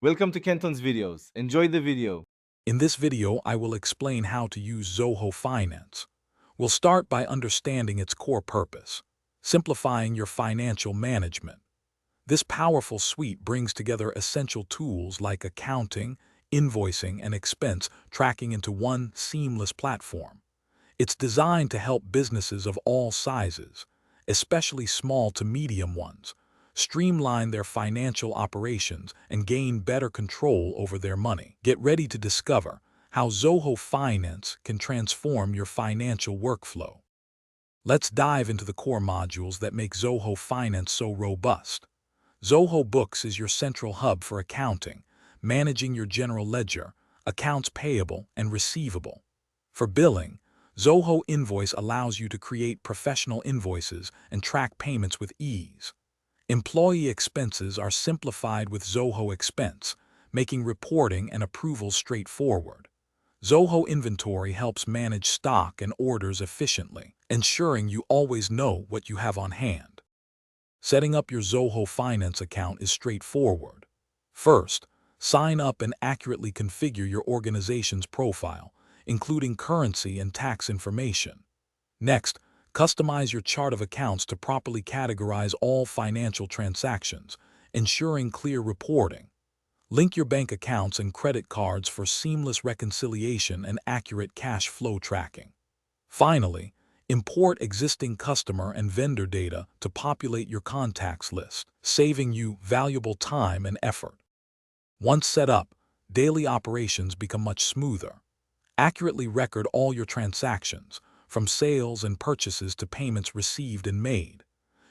Welcome to Kenton's videos. Enjoy the video. In this video, I will explain how to use Zoho Finance. We'll start by understanding its core purpose, simplifying your financial management. This powerful suite brings together essential tools like accounting, invoicing, and expense tracking into one seamless platform. It's designed to help businesses of all sizes, especially small to medium ones, streamline their financial operations and gain better control over their money. Get ready to discover how Zoho Finance can transform your financial workflow. Let's dive into the core modules that make Zoho Finance so robust. Zoho Books is your central hub for accounting, managing your general ledger, accounts payable and receivable. For billing, Zoho Invoice allows you to create professional invoices and track payments with ease. Employee expenses are simplified with Zoho Expense, making reporting and approvals straightforward. Zoho Inventory helps manage stock and orders efficiently, ensuring you always know what you have on hand. Setting up your Zoho Finance account is straightforward. First, sign up and accurately configure your organization's profile, including currency and tax information. Next, customize your chart of accounts to properly categorize all financial transactions, ensuring clear reporting. Link your bank accounts and credit cards for seamless reconciliation and accurate cash flow tracking. Finally, import existing customer and vendor data to populate your contacts list, saving you valuable time and effort. Once set up, daily operations become much smoother. Accurately record all your transactions, from sales and purchases to payments received and made.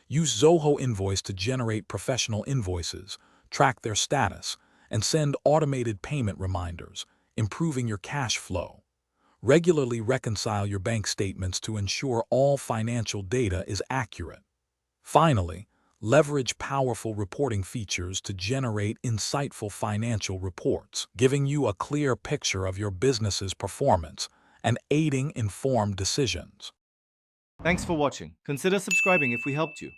Use Zoho Invoice to generate professional invoices, track their status, and send automated payment reminders, improving your cash flow. Regularly reconcile your bank statements to ensure all financial data is accurate. Finally, leverage powerful reporting features to generate insightful financial reports, giving you a clear picture of your business's performance and aiding informed decisions. Thanks for watching. Consider subscribing if we helped you.